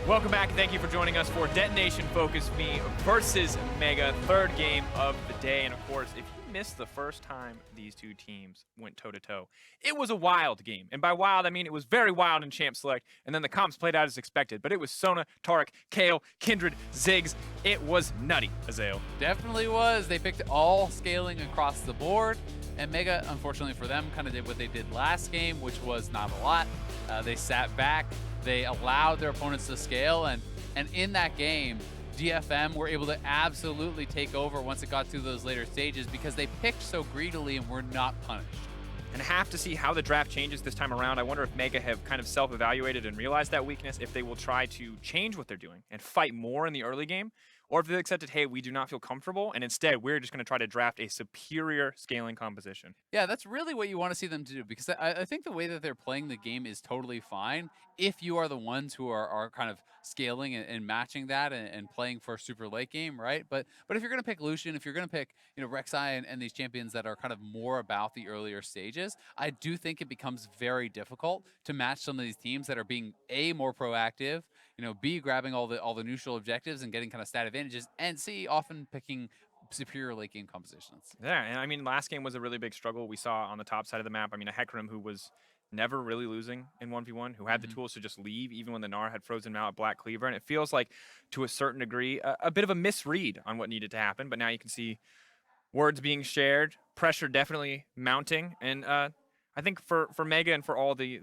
Welcome back, and thank you for joining us for Detonation FocusMe versus Mega, third game of the day. And of course, if you missed the first time these two teams went toe-to-toe, it was a wild game. And by wild, I mean it was very wild in Champ Select, and then the comps played out as expected. But it was Sona, Taric, Kale, Kindred, Ziggs. It was nutty, Azael. Definitely was. They picked all scaling across the board. And Mega, unfortunately for them, kind of did what they did last game, which was not a lot. They sat back. They allowed their opponents to scale, and in that game, DFM were able to absolutely take over once it got to those later stages because they picked so greedily and were not punished. And have to see how the draft changes this time around. I wonder if Mega have kind of self-evaluated and realized that weakness, if they will try to change what they're doing and fight more in the early game, or if they accepted, hey, we do not feel comfortable, and instead we're just going to try to draft a superior scaling composition. Yeah, that's really what you want to see them to do, because I think the way that they're playing the game is totally fine if you are the ones who are kind of scaling and matching that and playing for a super late game, right? But if you're going to pick Lucian, if you're going to pick Rek'Sai and these champions that are kind of more about the earlier stages, I do think it becomes very difficult to match some of these teams that are being A, more proactive, B, grabbing all the neutral objectives and getting kind of stat advantages, and C, often picking superior late game compositions. Yeah, and I mean, last game was a really big struggle we saw on the top side of the map. I mean, a Hecarim who was never really losing in 1v1, who had the tools to just leave even when the Gnar had frozen him out at Black Cleaver, and it feels like, to a certain degree, a bit of a misread on what needed to happen, but now you can see words being shared, pressure definitely mounting, and I think for Mega and for all the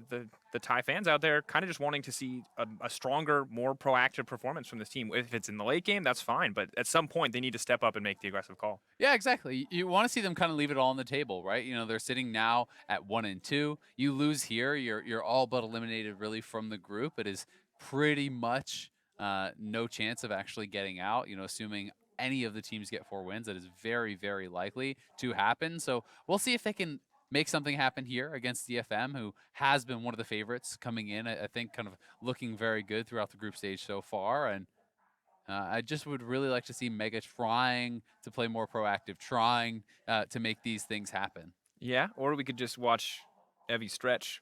Thai fans out there, kind of just wanting to see a stronger, more proactive performance from this team. If it's in the late game, that's fine. But at some point, they need to step up and make the aggressive call. Yeah, exactly. You want to see them kind of leave it all on the table, right? They're sitting now at 1 and 2. You lose here, you're all but eliminated really from the group. It is pretty much no chance of actually getting out. Assuming any of the teams get 4 wins, that is very, very likely to happen. So we'll see if they can make something happen here against DFM, who has been one of the favorites coming in. I think kind of looking very good throughout the group stage so far. And I just would really like to see Mega trying to play more proactive, trying to make these things happen. Yeah, or we could just watch Evie stretch.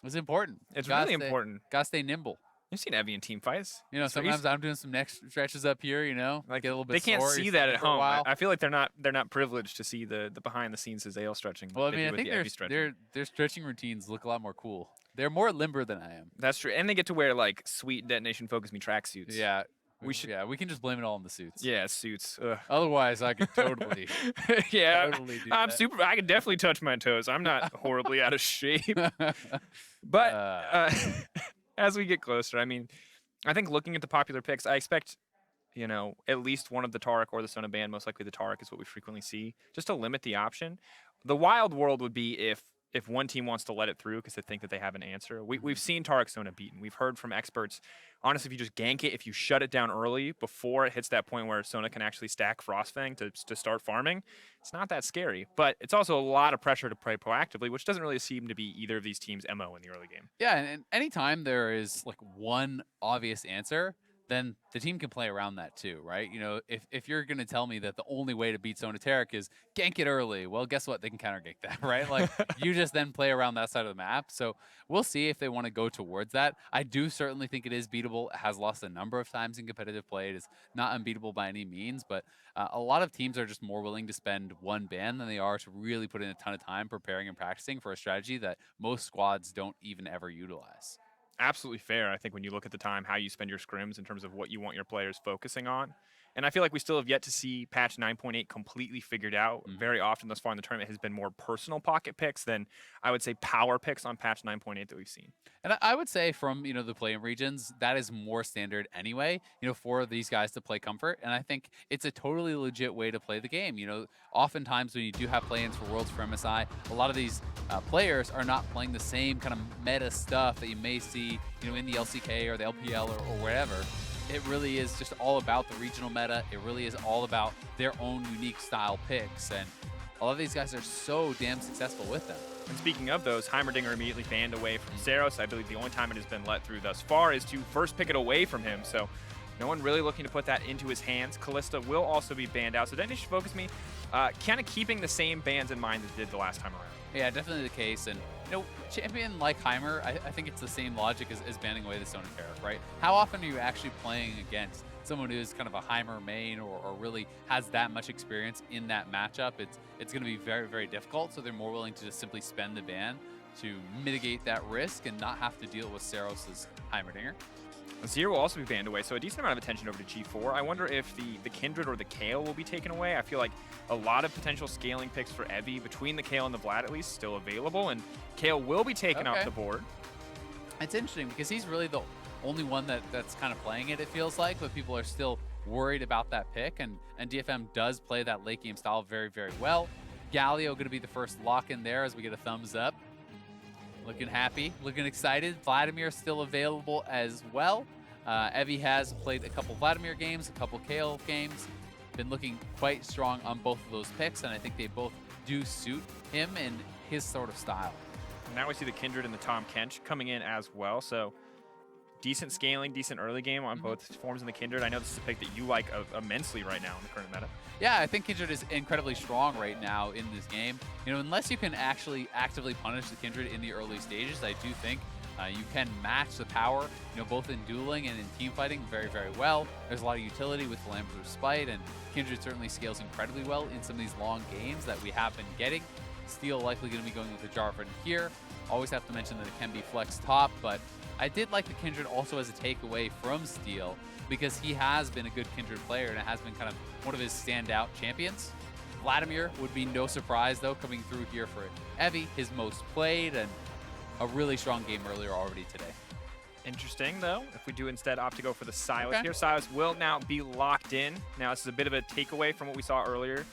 It's important. It's really important. Gotta stay nimble. You've seen Evie in team fights. Sometimes I'm doing some neck stretches up here, like get a little bit they can't sore, see that at home. I feel like they're not privileged to see the behind the scenes Azael stretching. Well, I mean, I think their stretching routines look a lot more cool. They're more limber than I am. That's true, and they get to wear like sweet Detonation FocusMe tracksuits. Yeah. We can just blame it all on the suits. Yeah, suits. Ugh. Otherwise, I could totally. Yeah, totally do I'm that. super. I can definitely touch my toes. I'm not horribly out of shape. But as we get closer, I mean, I think looking at the popular picks, I expect, at least one of the Taric or the Sona band. Most likely the Taric is what we frequently see, just to limit the option. The wild world would be if one team wants to let it through because they think that they have an answer. We've seen Taric Sona beaten. We've heard from experts, honestly, if you just gank it, if you shut it down early before it hits that point where Sona can actually stack Frostfang to start farming, it's not that scary. But it's also a lot of pressure to play proactively, which doesn't really seem to be either of these teams' MO in the early game. Yeah, and anytime there is like one obvious answer, then the team can play around that too, right? If you're going to tell me that the only way to beat Sona Taric is gank it early, well, guess what? They can counter gank that, right? Like, you just then play around that side of the map. So we'll see if they want to go towards that. I do certainly think it is beatable. It has lost a number of times in competitive play. It is not unbeatable by any means, but a lot of teams are just more willing to spend one ban than they are to really put in a ton of time preparing and practicing for a strategy that most squads don't even ever utilize. Absolutely fair. I think when you look at the time, how you spend your scrims in terms of what you want your players focusing on. And I feel like we still have yet to see patch 9.8 completely figured out. Very often thus far in the tournament has been more personal pocket picks than, I would say, power picks on patch 9.8 that we've seen. And I would say from, the play-in regions, that is more standard anyway, for these guys to play comfort. And I think it's a totally legit way to play the game. Oftentimes when you do have play-ins for Worlds for MSI, a lot of these players are not playing the same kind of meta stuff that you may see, in the LCK or the LPL or wherever. It really is just all about the regional meta. It really is all about their own unique style picks. And a lot of these guys are so damn successful with them. And speaking of those, Heimerdinger immediately banned away from Ceros. I believe the only time it has been let through thus far is to first pick it away from him. So no one really looking to put that into his hands. Callista will also be banned out. So Detonation FocusMe kind of keeping the same bans in mind as did the last time around. Yeah, definitely the case. And, champion like Heimer, I think it's the same logic as banning away the Stone and Tariff, right? How often are you actually playing against someone who is kind of a Heimer main or really has that much experience in that matchup? It's going to be very, very difficult. So they're more willing to just simply spend the ban to mitigate that risk and not have to deal with Ceros' Heimerdinger. Zero will also be banned away, so a decent amount of attention over to G4. I wonder if the Kindred or the Kale will be taken away. I feel like a lot of potential scaling picks for Evie between the Kale and the Vlad at least still available, and Kale will be taken off the board. It's interesting because he's really the only one that's kind of playing it feels like, but people are still worried about that pick, and DFM does play that late game style very, very well. Galio going to be the first lock in there as we get a thumbs up. Looking happy, looking excited. Vladimir still available as well. Evie has played a couple Vladimir games, a couple Kale games. Been looking quite strong on both of those picks, and I think they both do suit him and his sort of style. Now we see the Kindred and the Tahm Kench coming in as well, so decent scaling, decent early game on both forms in the Kindred. I know this is a pick that you like immensely right now in the current meta. Yeah, I think Kindred is incredibly strong right now in this game. Unless you can actually actively punish the Kindred in the early stages, I do think you can match the power, both in dueling and in team fighting very, very well. There's a lot of utility with the Lamb's Respite, and Kindred certainly scales incredibly well in some of these long games that we have been getting. Steel likely going to be going with the Jarvan here. Always have to mention that it can be flex top, but I did like the Kindred also as a takeaway from Steel because he has been a good Kindred player and it has been kind of one of his standout champions. Vladimir would be no surprise though coming through here for Evie, his most played and a really strong game earlier already today. Interesting though, if we do instead opt to go for the Sylas here, Sylas will now be locked in. Now this is a bit of a takeaway from what we saw earlier.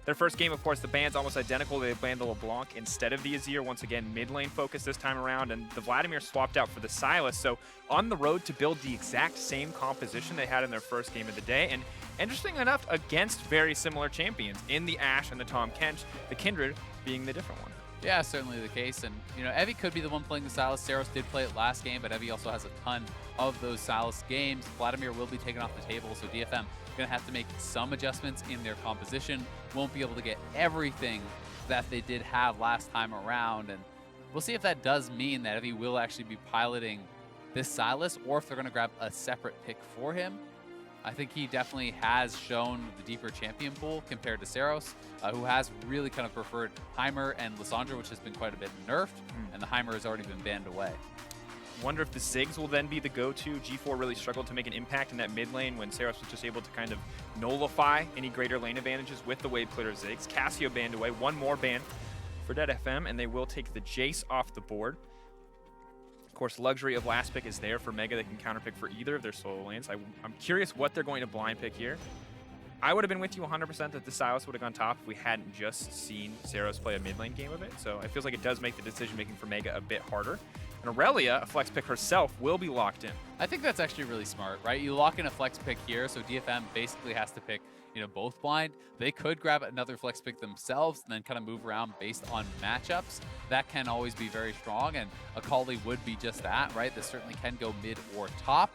Their first game, of course, the ban's almost identical. They banned the LeBlanc instead of the Azir. Once again, mid lane focus this time around, and the Vladimir swapped out for the Sylas. So on the road to build the exact same composition they had in their first game of the day. And interesting enough, against very similar champions in the Ashe and the Tahm Kench, the Kindred being the different one. Yeah, certainly the case. And, Evie could be the one playing the Sylas. Ceros did play it last game, but Evie also has a ton of those Sylas games. Vladimir will be taken off the table, so DFM going to have to make some adjustments in their composition. Won't be able to get everything that they did have last time around. And we'll see if that does mean that Evie will actually be piloting this Sylas or if they're going to grab a separate pick for him. I think he definitely has shown the deeper champion pool compared to Ceros, who has really kind of preferred Heimer and Lissandra, which has been quite a bit nerfed, and the Heimer has already been banned away. Wonder if the Ziggs will then be the go-to. G4 really struggled to make an impact in that mid lane when Ceros was just able to kind of nullify any greater lane advantages with the wave clear Ziggs. Cassio banned away, one more ban for DFM, and they will take the Jace off the board. Of course, luxury of last pick is there for Mega. They can counterpick for either of their solo lanes. I'm curious what they're going to blind pick here. I would have been with you 100% that the Sylas would have gone top if we hadn't just seen Ceros play a mid lane game of it. So it feels like it does make the decision making for Mega a bit harder. And Irelia, a flex pick herself, will be locked in. I think that's actually really smart, right? You lock in a flex pick here, so DFM basically has to pick, both blind. They could grab another flex pick themselves and then kind of move around based on matchups. That can always be very strong, and Akali would be just that, right? This certainly can go mid or top.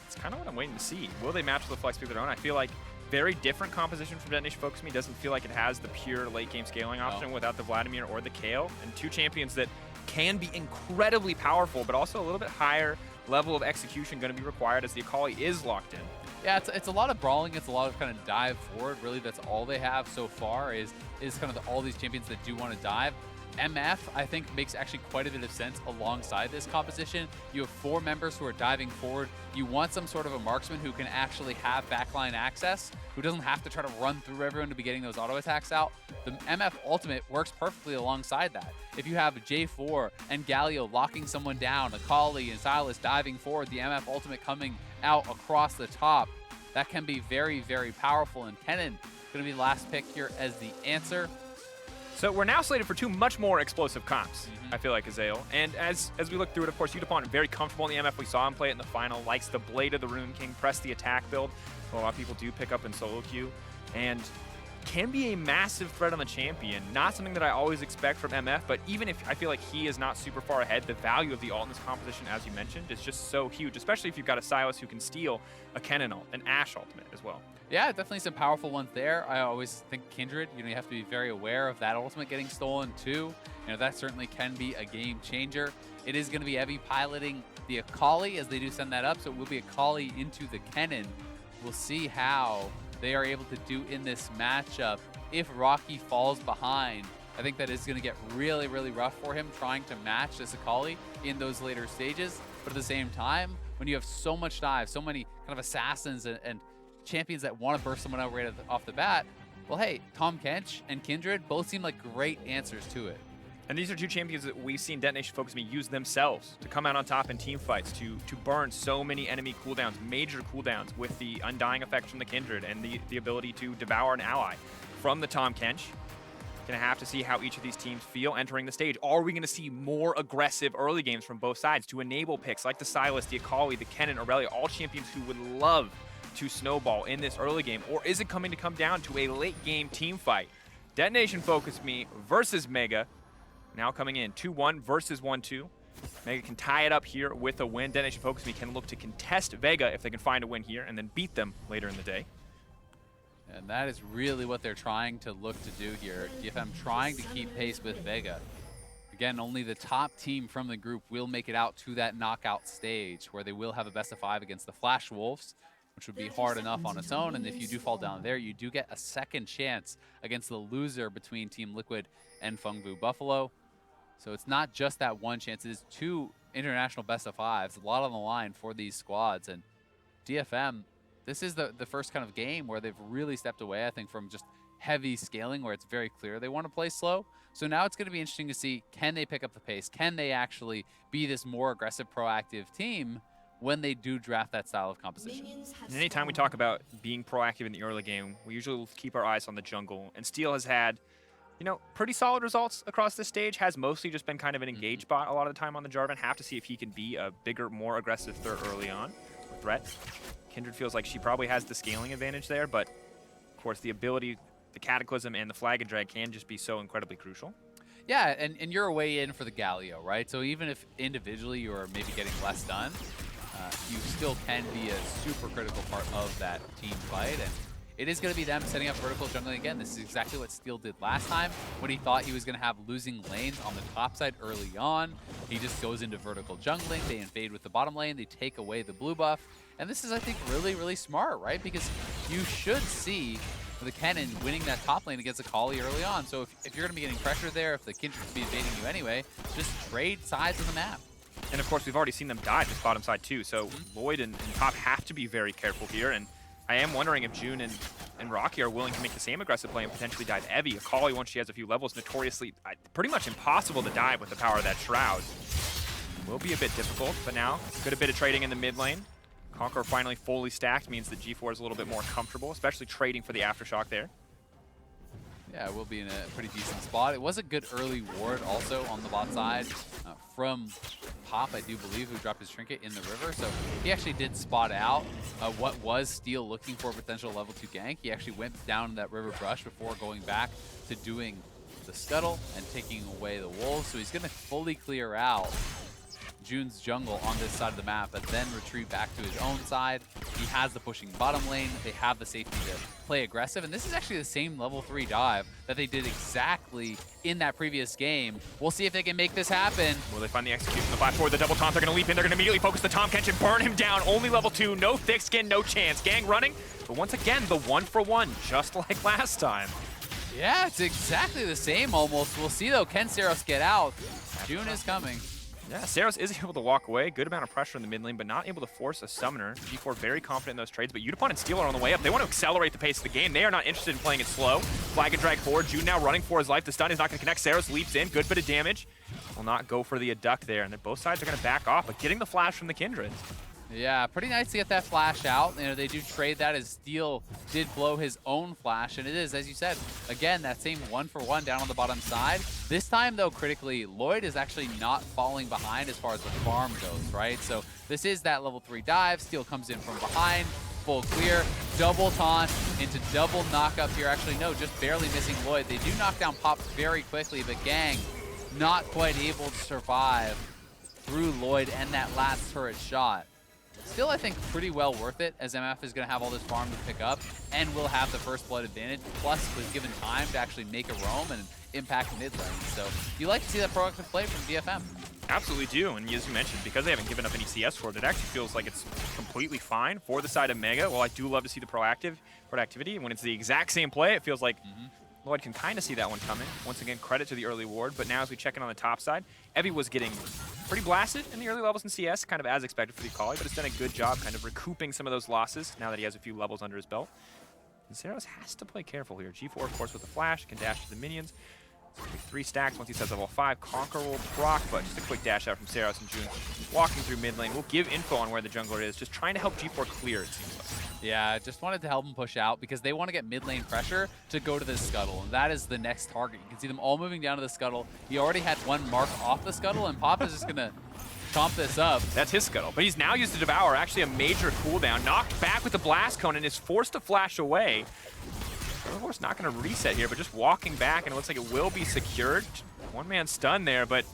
It's kind of what I'm waiting to see. Will they match the flex pick of their own? I feel like very different composition from Detonation FocusMe. Doesn't feel like it has the pure late game scaling option without the Vladimir or the Kale, and two champions that can be incredibly powerful, but also a little bit higher level of execution going to be required as the Akali is locked in. Yeah, it's a lot of brawling. It's a lot of kind of dive forward. Really, that's all they have so far is kind of all these champions that do want to dive. MF, I think, makes actually quite a bit of sense alongside this composition. You have 4 members who are diving forward. You want some sort of a marksman who can actually have backline access, who doesn't have to try to run through everyone to be getting those auto attacks out. The MF ultimate works perfectly alongside that. If you have J4 and Galio locking someone down, Akali and Sylas diving forward, the MF ultimate coming out across the top, that can be very, very powerful. And Kennen going to be last pick here as the answer. So we're now slated for 2 much more explosive comps, I feel like, Azael. And as we look through it, of course, Yutapon very comfortable in the MF. We saw him play it in the final, likes the Blade of the Rune King, press the attack build. A lot of people do pick up in solo queue. And can be a massive threat on the champion. Not something that I always expect from MF, but even if I feel like he is not super far ahead, the value of the ult in this composition, as you mentioned, is just so huge, especially if you've got a Sylas who can steal a Kennen ult, an Ashe ultimate as well. Yeah, definitely some powerful ones there. I always think Kindred, you have to be very aware of that ultimate getting stolen too. That certainly can be a game changer. It is going to be Evie piloting the Akali as they do send that up, so it will be Akali into the Kennen. We'll see how they are able to do in this matchup. If Rockky falls behind, I think that is going to get really, really rough for him trying to match this Akali in those later stages. But at the same time, when you have so much dive, so many kind of assassins and champions that want to burst someone out right off the bat, well, hey, Tahm Kench and Kindred both seem like great answers to it. And these are two champions that we've seen Detonation FocusMe use themselves to come out on top in team fights, to burn so many enemy cooldowns, major cooldowns, with the Undying effect from the Kindred and the ability to devour an ally from the Tahm Kench. Gonna have to see how each of these teams feel entering the stage. Are we gonna see more aggressive early games from both sides to enable picks like the Sylas, the Akali, the Kennen, Irelia, all champions who would love to snowball in this early game? Or is it coming to come down to a late game team fight? Detonation FocusMe versus Mega. Now coming in 2-1 versus 1-2. Mega can tie it up here with a win. Detonation FocusMe can look to contest Vega if they can find a win here and then beat them later in the day. And that is really what they're trying to look to do here. DFM trying to keep pace with Vega. Again, only the top team from the group will make it out to that knockout stage where they will have a best of 5 against the Flash Wolves, which would be hard enough on its own. And if you do fall down there, you do get a second chance against the loser between Team Liquid and Fengvu Buffalo. So it's not just that one chance. It is 2 international best of 5s, a lot on the line for these squads. And DFM, this is the first kind of game where they've really stepped away, I think, from just heavy scaling where it's very clear they want to play slow. So now it's going to be interesting to see, can they pick up the pace? Can they actually be this more aggressive, proactive team when they do draft that style of composition? And anytime we talk about being proactive in the early game, we usually keep our eyes on the jungle. And Steel has had, pretty solid results across this stage, has mostly just been kind of an engaged bot a lot of the time on the Jarvan. Have to see if he can be a bigger, more aggressive threat early on. Kindred feels like she probably has the scaling advantage there, but of course the ability, the Cataclysm and the Flag and Drag can just be so incredibly crucial. Yeah, and you're a way in for the Galio, right? So even if individually you're maybe getting less done, you still can be a super critical part of that team fight. And it is going to be them setting up vertical jungling again. This is exactly what Steel did last time when he thought he was going to have losing lanes on the top side early on. He just goes into vertical jungling. They invade with the bottom lane. They take away the blue buff. And this is, I think, really, really smart, right? Because you should see the Kennen winning that top lane against Akali early on. So if you're going to be getting pressure there, if the Kindred's be invading you anyway, just trade sides of the map. And of course, we've already seen them dive this bottom side too. So Lloyd and Top have to be very careful here. And I am wondering if Jjun and Rockky are willing to make the same aggressive play and potentially dive Evie. Akali, once she has a few levels, notoriously pretty much impossible to dive with the power of that Shroud. Will be a bit difficult, but now good a bit of trading in the mid lane. Conqueror finally fully stacked means that G4 is a little bit more comfortable, especially trading for the Aftershock there. Yeah, we'll be in a pretty decent spot. It was a good early ward also on the bot side from Pop, I do believe, who dropped his trinket in the river. So he actually did spot out what was Steel looking for a potential level 2 gank. He actually went down that river brush before going back to doing the scuttle and taking away the wolves. So he's going to fully clear out Jjun's jungle on this side of the map, but then retreat back to his own side. He has the pushing bottom lane. They have the safety to play aggressive, and this is actually the same level 3 dive that they did exactly in that previous game. We'll see if they can make this happen. Will they find the execution? The 5-4, the double taunt, they're going to leap in. They're going to immediately focus the Tahm Kench and burn him down. Only level 2, no thick skin, no chance. Gaeng running, but once again, the 1-for-1, just like last time. Yeah, it's exactly the same almost. We'll see though, can Ceros get out? Jjun is coming. Yeah, Ceros is able to walk away. Good amount of pressure in the mid lane, but not able to force a summoner. G4 very confident in those trades, but Yutapon and Steel are on the way up. They want to accelerate the pace of the game. They are not interested in playing it slow. Flag and drag forward. Jjun now running for his life. The stun is not going to connect. Ceros leaps in. Good bit of damage. Will not go for the adduct there, and then both sides are going to back off, but getting the flash from the Kindred. Yeah, pretty nice to get that flash out. They do trade that as Steel did blow his own flash, and it is, as you said, again, that same 1-for-1 down on the bottom side. This time, though, critically, Lloyd is actually not falling behind as far as the farm goes, right? So this is that level 3 dive. Steel comes in from behind, full clear, double taunt into double knockup here. Actually, no, just barely missing Lloyd. They do knock down Pop very quickly, but Gaeng not quite able to survive through Lloyd and that last turret shot. Still, I think pretty well worth it, as MF is going to have all this farm to pick up and will have the first blood advantage, plus was given time to actually make a roam and impact mid lane. So you like to see that proactive play from DFM. Absolutely do, and as you mentioned, because they haven't given up any CS for it actually feels like it's completely fine for the side of Mega. While I do love to see the proactivity, when it's the exact same play, it feels like Lloyd can kind of see that one coming. Once again, credit to the early ward, but now as we check in on the top side, Evie was getting pretty blasted in the early levels in CS, kind of as expected for the Akali, but it's done a good job kind of recouping some of those losses now that he has a few levels under his belt. And Ceros has to play careful here. G4, of course, with the flash, can dash to the minions. 3 stacks once he sets level 5. Conquer will proc, but just a quick dash out from Ceros and Jjun. Walking through mid lane. We'll give info on where the jungler is, just trying to help G4 clear, it seems like. Yeah, just wanted to help him push out because they want to get mid lane pressure to go to this scuttle, and that is the next target. You can see them all moving down to the scuttle. He already had one mark off the scuttle, and Pop is just going to chomp this up. That's his scuttle, but he's now used the Devour, actually a major cooldown. Knocked back with the Blast Cone and is forced to flash away. Of course, not going to reset here, but just walking back, and it looks like it will be secured. One man stun there, but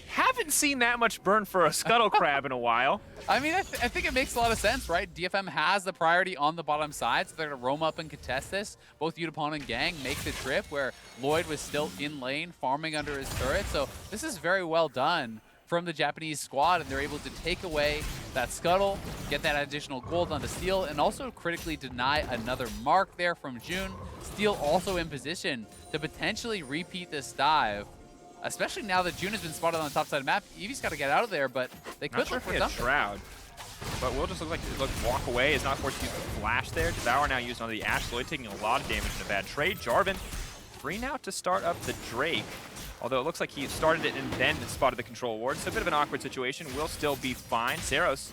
haven't seen that much burn for a Scuttle Crab in a while. I mean, I think it makes a lot of sense, right? DFM has the priority on the bottom side, so they're going to roam up and contest this. Both Yutapon and Gaeng make the trip where Lloyd was still in lane, farming under his turret. So this is very well done from the Japanese squad, and they're able to take away that scuttle, get that additional gold onto Steel, and also critically deny another mark there from Jjun. Steel also in position to potentially repeat this dive, especially now that Jjun has been spotted on the top side of the map. Eevee's got to get out of there, but they could look for something. Shroud, but will just look like walk away. Is not forced to use the flash there. Devour now used on the Ashe. Lloyd taking a lot of damage in a bad trade. Jarvan free now to start up the Drake. Although it looks like he started it and then spotted the control ward. So a bit of an awkward situation. Will still be fine. Ceros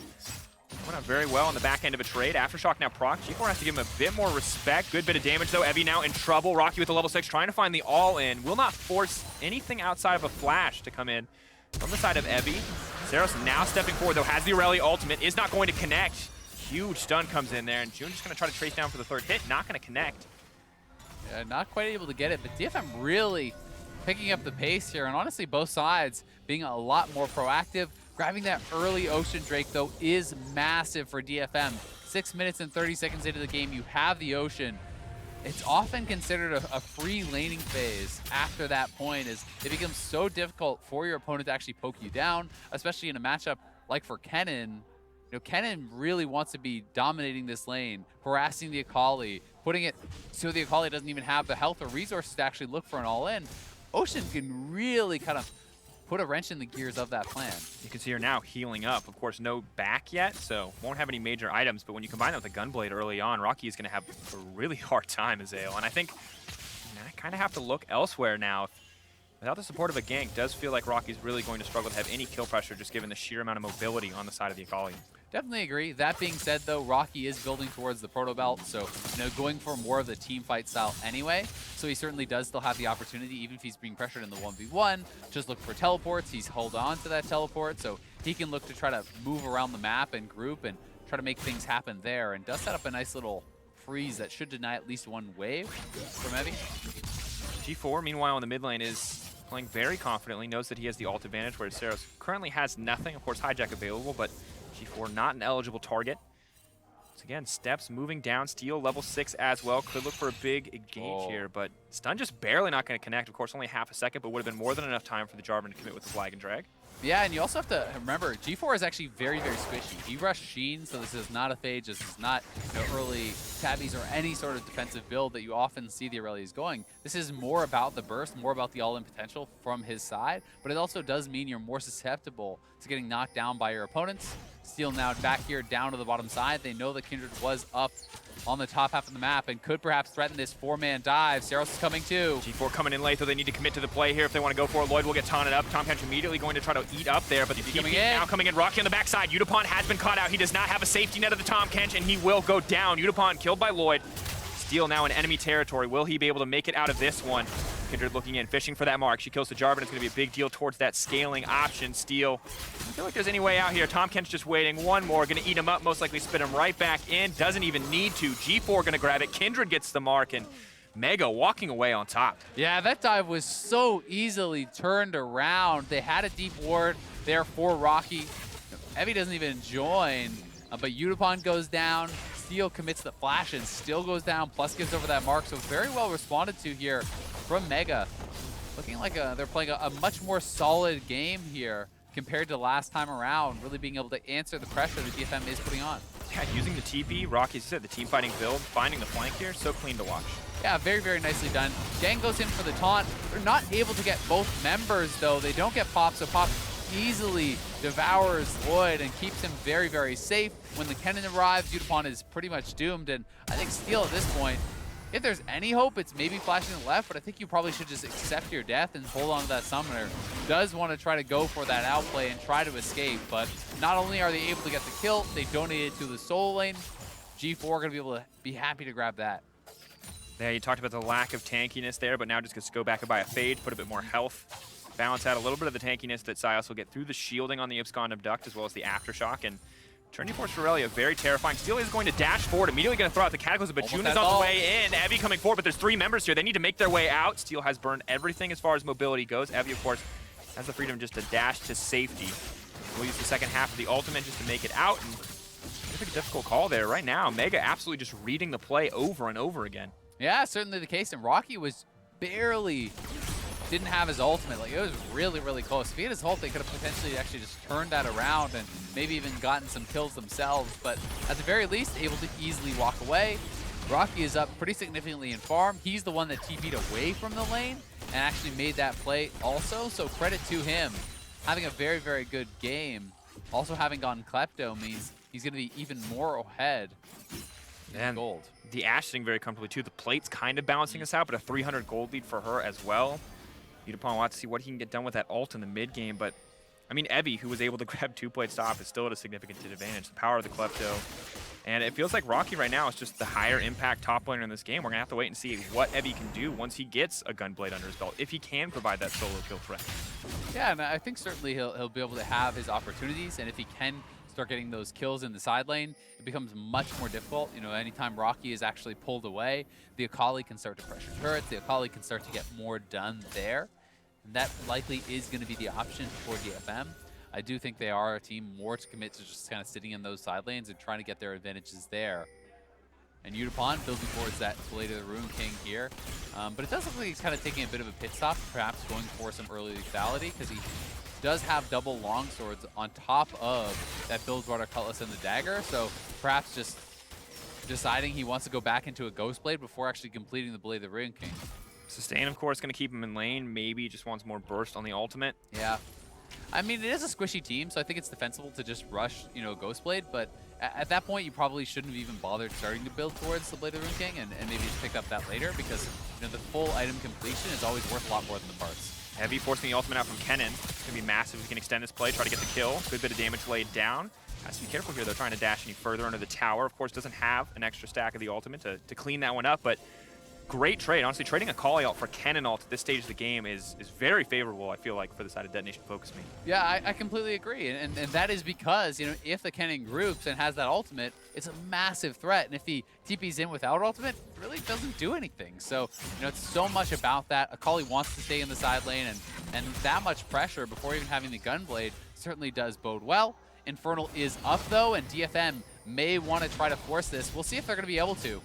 went out very well on the back end of a trade. Aftershock now proc. G4 has to give him a bit more respect. Good bit of damage though. Evie now in trouble. Rockky with the level 6 trying to find the all-in. Will not force anything outside of a flash to come in from the side of Evie. Ceros now stepping forward though. Has the Irelia ultimate. Is not going to connect. Huge stun comes in there. And Jjun just going to try to trace down for the third hit. Not going to connect. Yeah, not quite able to get it. But DFM really picking up the pace here, and honestly both sides being a lot more proactive. Grabbing that early Ocean Drake though is massive for DFM. 6 minutes and 30 seconds into the game, you have the Ocean. It's often considered a free laning phase after that point, as it becomes so difficult for your opponent to actually poke you down, especially in a matchup like for Kennen. You know, Kennen really wants to be dominating this lane, harassing the Akali, putting it so the Akali doesn't even have the health or resources to actually look for an all-in. Ocean can really kind of put a wrench in the gears of that plan. You can see her now healing up. Of course, no back yet, so won't have any major items, but when you combine that with a Gunblade early on, Rockky is going to have a really hard time as Ale. And I think I kind of have to look elsewhere now. Without the support of a gank, does feel like Rocky's really going to struggle to have any kill pressure, just given the sheer amount of mobility on the side of the Akali. Definitely agree. That being said, though, Rockky is building towards the Proto Belt, so going for more of the team fight style anyway. So he certainly does still have the opportunity, even if he's being pressured in the 1v1. Just look for teleports. He's held on to that teleport, so he can look to try to move around the map and group and try to make things happen there. And does set up a nice little freeze that should deny at least one wave from Evie. G4, meanwhile, in the mid lane is playing very confidently, knows that he has the ult advantage, whereas Ceros currently has nothing. Of course, hijack available, but G4 not an eligible target. So again, steps moving down. Steel level 6 as well. Could look for a big engage here, but stun just barely not going to connect. Of course, only half a second, but would have been more than enough time for the Jarvan to commit with the flag and drag. Yeah, and you also have to remember, G4 is actually very, very squishy. He rushed Sheen, so this is not a phage. This is not early tabbies or any sort of defensive build that you often see the Irelias going. This is more about the burst, more about the all-in potential from his side, but it also does mean you're more susceptible to getting knocked down by your opponents. Steel now back here down to the bottom side. They know that Kindred was up on the top half of the map and could perhaps threaten this 4-man dive. Ceros is coming too. G4 coming in late, though they need to commit to the play here if they want to go for it. Lloyd will get taunted up. Tahm Kench immediately going to try to eat up there, but the TP now coming in. Rockky on the backside. Yutapon has been caught out. He does not have a safety net of the Tahm Kench, and he will go down. Yutapon killed by Lloyd. Steel now in enemy territory. Will he be able to make it out of this one? Kindred looking in, fishing for that mark. She kills the Jarvan. It's going to be a big deal towards that scaling option. Steel, I feel like there's any way out here. Tahm Kench just waiting. One more. Going to eat him up. Most likely spit him right back in. Doesn't even need to. G4 going to grab it. Kindred gets the mark, and Mega walking away on top. Yeah, that dive was so easily turned around. They had a deep ward there for Rockky. Evie doesn't even join, but Yutapon goes down. Steel commits the flash and still goes down, plus gives over that mark. So very well responded to here from Mega. Looking like they're playing a much more solid game here compared to last time around, really being able to answer the pressure that DFM is putting on. Yeah, using the TP, Rockky, as you said, the team fighting build, finding the flank here, so clean to watch. Yeah, very, very nicely done. Gaeng goes in for the taunt. They're not able to get both members, though. They don't get Pop, so Pop easily devours Lloyd and keeps him very, very safe. When the Kennen arrives, Yutapon is pretty much doomed, and I think Steel at this point, if there's any hope, it's maybe flashing to the left, but I think you probably should just accept your death and hold on to that summoner. Does want to try to go for that outplay and try to escape, but not only are they able to get the kill, they donated to the solo lane. G4 going to be able to be happy to grab that. Yeah, you talked about the lack of tankiness there, but now just gets to go back and buy a fade, put a bit more health, balance out a little bit of the tankiness that Sylas will get through the shielding on the Abscond Abduct as well as the Aftershock. And turning force for Irelia, very terrifying. Steel is going to dash forward, immediately going to throw out the Cataclysm, but Jjun is on the way in. Evie coming forward, but there's 3 members here. They need to make their way out. Steel has burned everything as far as mobility goes. Evie, of course, has the freedom just to dash to safety. We'll use the second half of the ultimate just to make it out. And it's a difficult call there right now. Mega absolutely just reading the play over and over again. Yeah, certainly the case. And Rockky was barely didn't have his ultimate. Like, it was really, really close. If he had his ult, they could have potentially actually just turned that around and maybe even gotten some kills themselves. But at the very least, able to easily walk away. Rockky is up pretty significantly in farm. He's the one that TP'd away from the lane and actually made that play also. So credit to him. Having a very, very good game. Also having gone Klepto means he's going to be even more ahead in gold. The Ashe sitting very comfortably too. The plate's kind of balancing us out, but a 300 gold lead for her as well. Yutapon wants to see what he can get done with that ult in the mid game, but I mean, Evie, who was able to grab 2-plate stop, is still at a significant advantage. The power of the Klepto. And it feels like Rockky right now is just the higher impact top laner in this game. We're going to have to wait and see what Evie can do once he gets a Gunblade under his belt, if he can provide that solo kill threat. Yeah, and I think certainly he'll be able to have his opportunities, and if he can start getting those kills in the side lane, it becomes much more difficult. You know, anytime Rockky is actually pulled away, the Akali can start to pressure turrets, the Akali can start to get more done there. And that likely is going to be the option for DFM. I do think they are a team more to commit to just kind of sitting in those side lanes and trying to get their advantages there. And Yutapon building towards that Blade of the Rune King here. But it does look like he's kind of taking a bit of a pit stop, perhaps going for some early lethality, because he does have double longswords on top of that Buildwater Cutlass and the Dagger. So perhaps just deciding he wants to go back into a Ghost Blade before actually completing the Blade of the Rune King. Sustain, of course, going to keep him in lane. Maybe just wants more burst on the ultimate. Yeah. I mean, it is a squishy team, so I think it's defensible to just rush, you know, Ghostblade, but at that point, you probably shouldn't have even bothered starting to build towards the Blade of the Rune King and maybe just pick up that later, because, you know, the full item completion is always worth a lot more than the parts. Heavy forcing the ultimate out from Kennen. It's going to be massive if he can extend this play, try to get the kill. Good bit of damage laid down. Has to be careful here, though, trying to dash any further under the tower. Of course, doesn't have an extra stack of the ultimate to clean that one up, but great trade. Honestly, trading Akali ult for Kennen ult at this stage of the game is very favorable, I feel like, for the side of Detonation FocusMe. Yeah, I completely agree. And that is because, you know, if the Kennen groups and has that ultimate, it's a massive threat. And if he TP's in without ultimate, it really doesn't do anything. So, you know, it's so much about that. Akali wants to stay in the side lane, and that much pressure before even having the Gunblade certainly does bode well. Infernal is up, though, and DFM may want to try to force this. We'll see if they're going to be able to.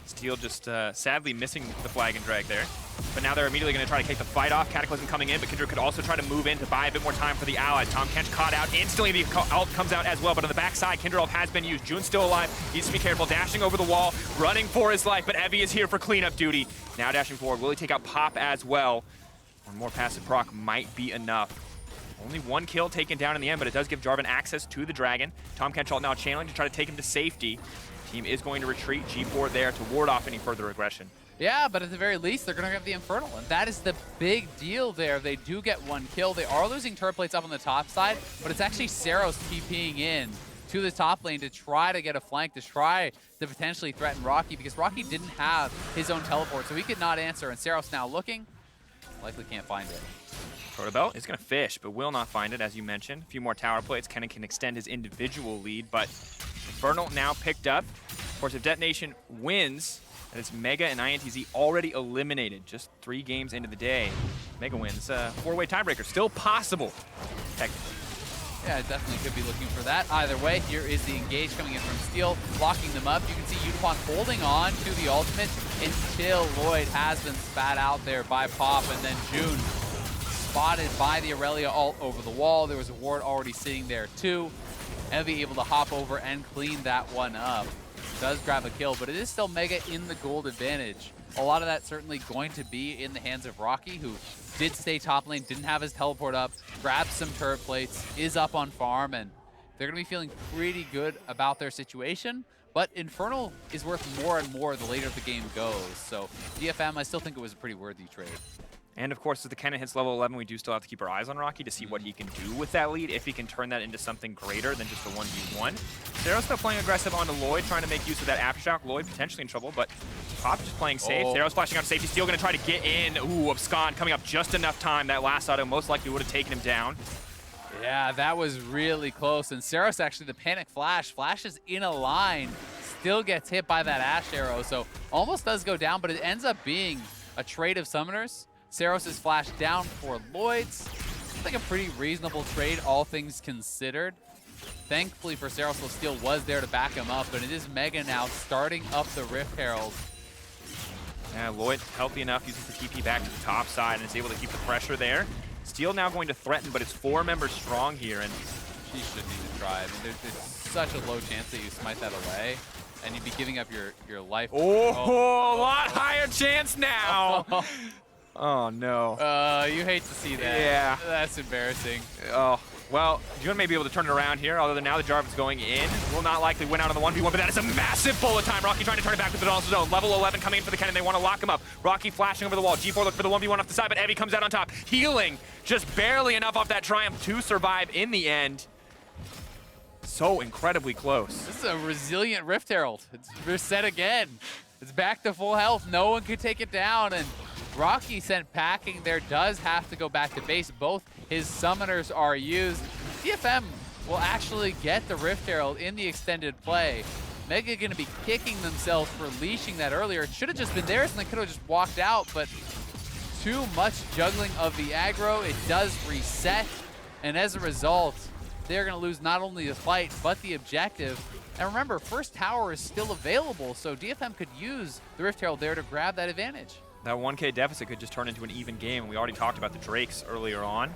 Steel just sadly missing the flag and drag there. But now they're immediately going to try to kick the fight off. Cataclysm coming in, but Kindred could also try to move in to buy a bit more time for the allies. Tahm Kench caught out. Instantly the ult comes out as well, but on the backside, Kindred ult has been used. Jjun's still alive. Needs to be careful. Dashing over the wall, running for his life, but Evie is here for cleanup duty. Now dashing forward. Will he take out Pop as well? One more passive proc might be enough. Only one kill taken down in the end, but it does give Jarvan access to the dragon. Tahm Kench ult now channeling to try to take him to safety. Team is going to retreat. G4 there to ward off any further aggression. Yeah, but at the very least, they're going to have the Infernal, and that is the big deal there. They do get one kill. They are losing turret plates up on the top side, but it's actually Ceros TPing in to the top lane to try to get a flank, to try to potentially threaten Rockky, because Rockky didn't have his own teleport, so he could not answer, and Ceros now looking, likely can't find it. Protobelt is going to fish, but will not find it, as you mentioned. A few more tower plates. Kennen can extend his individual lead, but Infernal now picked up. Of course, if Detonation wins, and it's Mega and INTZ already eliminated just 3 games into the day. Mega wins. 4-way tiebreaker, still possible, technically. Yeah, definitely could be looking for that. Either way, here is the engage coming in from Steel, locking them up. You can see Yutapon holding on to the ultimate until Lloyd has been spat out there by Pop, and then Jjun spotted by the Irelia ult over the wall. There was a ward already sitting there too. Evie able to hop over and clean that one up. Does grab a kill, but it is still Mega in the gold advantage. A lot of that certainly going to be in the hands of Rockky, who did stay top lane, didn't have his teleport up, grabbed some turret plates, is up on farm, and they're going to be feeling pretty good about their situation. But Infernal is worth more and more the later the game goes. So DFM, I still think it was a pretty worthy trade. And of course, as the Kennen hits level 11, we do still have to keep our eyes on Rockky to see what he can do with that lead, if he can turn that into something greater than just a 1v1. Ceros still playing aggressive onto Lloyd, trying to make use of that aftershock. Lloyd potentially in trouble, but Pop just playing safe. Ceros flashing out to safety, still going to try to get in. Ooh, Abscond coming up just enough time. That last auto most likely would have taken him down. Yeah, that was really close. And Ceros actually, the panic flashes in a line, still gets hit by that Ashe arrow, so almost does go down, but it ends up being a trade of summoners. Ceros is flashed down for Lloyd's. It's like a pretty reasonable trade, all things considered. Thankfully for Ceros, Steel was there to back him up, but it is Mega now starting up the Rift Herald. Yeah, Lloyd healthy enough, uses the TP back to the top side and is able to keep the pressure there. Steel now going to threaten, but it's 4 members strong here, and She shouldn't even try. I mean, there's such a low chance that you smite that away, and you'd be giving up your life. oh, a lot higher chance now. Oh, no. You hate to see that. Yeah. That's embarrassing. Oh, well, Jjun may be able to turn it around here, although now the Jarvan's going in. Will not likely win out on the 1v1, but that is a massive bullet time. Rockky trying to turn it back with the also zone. Level 11 coming in for the Kennen. They want to lock him up. Rockky flashing over the wall. G4 look for the 1v1 off the side, but Evie comes out on top. Healing just barely enough off that Triumph to survive in the end. So incredibly close. This is a resilient Rift Herald. It's reset again. It's back to full health. No one could take it down, and Rockky sent packing there, does have to go back to base. Both his summoners are used. DFM will actually get the Rift Herald in the extended play. Mega going to be kicking themselves for leashing that earlier. It should have just been theirs and they could have just walked out, but too much juggling of the aggro. It does reset, and as a result, they're going to lose not only the fight, but the objective. And remember, first tower is still available, so DFM could use the Rift Herald there to grab that advantage. That 1k deficit could just turn into an even game, and we already talked about the Drakes earlier on.